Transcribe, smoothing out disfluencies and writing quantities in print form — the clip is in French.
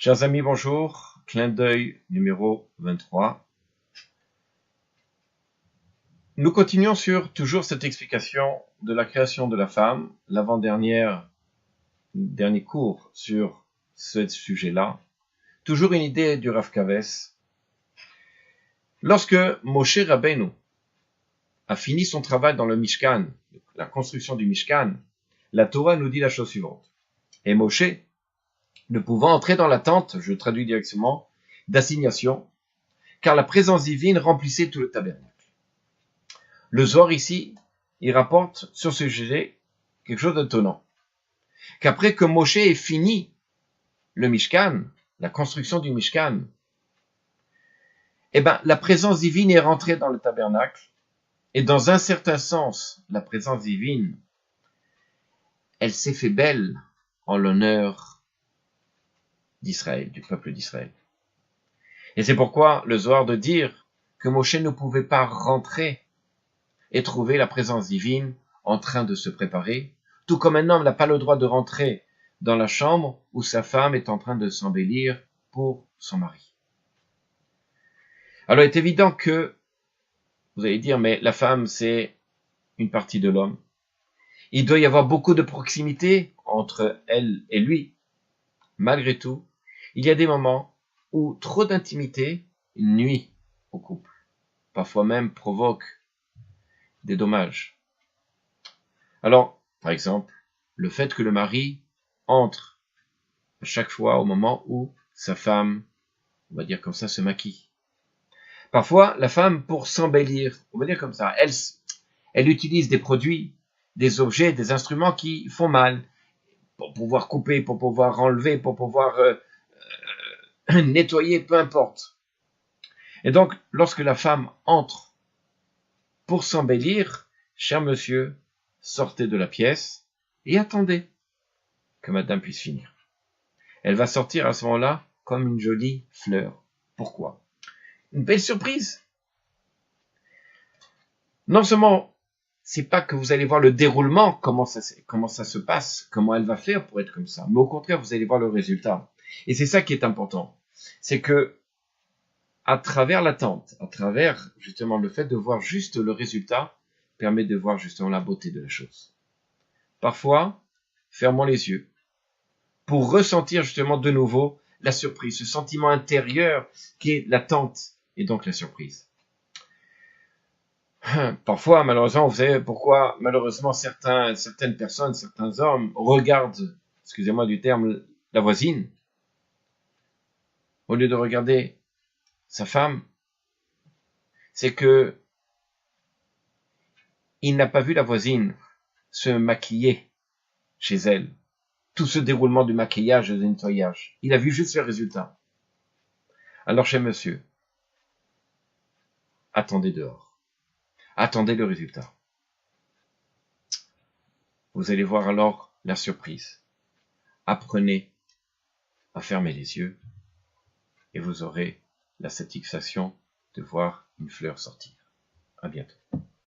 Chers amis, bonjour. Clin d'œil numéro 23. Nous continuons sur toujours cette explication de la création de la femme, dernier cours sur ce sujet-là. Toujours une idée du Rav Kaves. Lorsque Moshe Rabbeinu a fini son travail dans le Mishkan, la construction du Mishkan, la Torah nous dit la chose suivante. Et Moshe, ne pouvant entrer dans la tente, je traduis directement, d'assignation, car la présence divine remplissait tout le tabernacle. Le Zohar ici, il rapporte sur ce sujet quelque chose d'étonnant. Qu'après que Moshe ait fini le Mishkan, la construction du Mishkan, la présence divine est rentrée dans le tabernacle, et dans un certain sens, la présence divine, elle s'est fait belle en l'honneur d'Israël, du peuple d'Israël. Et c'est pourquoi le Zohar de dire que Moshe ne pouvait pas rentrer et trouver la présence divine en train de se préparer, tout comme un homme n'a pas le droit de rentrer dans la chambre où sa femme est en train de s'embellir pour son mari. Alors il est évident que, vous allez dire, mais la femme c'est une partie de l'homme. Il doit y avoir beaucoup de proximité entre elle et lui. Malgré tout, il y a des moments où trop d'intimité nuit au couple, parfois même provoque des dommages. Alors, par exemple, le fait que le mari entre à chaque fois au moment où sa femme, on va dire comme ça, se maquille. Parfois, la femme, pour s'embellir, on va dire comme ça, elle utilise des produits, des objets, des instruments qui font mal, pour pouvoir couper, pour pouvoir enlever, pour pouvoir nettoyer, peu importe. Et donc, lorsque la femme entre pour s'embellir, cher monsieur, sortez de la pièce et attendez que madame puisse finir. Elle va sortir à ce moment-là comme une jolie fleur. Pourquoi ? Une belle surprise. Non seulement, c'est pas que vous allez voir le déroulement, comment ça se passe, comment elle va faire pour être comme ça, mais au contraire, vous allez voir le résultat. Et c'est ça qui est important. C'est que, à travers l'attente, à travers justement le fait de voir juste le résultat, permet de voir justement la beauté de la chose. Parfois, fermons les yeux pour ressentir justement de nouveau la surprise, ce sentiment intérieur qui est l'attente et donc la surprise. Parfois, malheureusement, vous savez pourquoi, malheureusement, certaines personnes, certains hommes regardent, excusez-moi du terme, la voisine, au lieu de regarder sa femme, c'est que il n'a pas vu la voisine se maquiller chez elle. Tout ce déroulement du maquillage et du nettoyage. Il a vu juste le résultat. Alors, chez monsieur, attendez dehors. Attendez le résultat. Vous allez voir alors la surprise. Apprenez à fermer les yeux et vous aurez la satisfaction de voir une fleur sortir. À bientôt.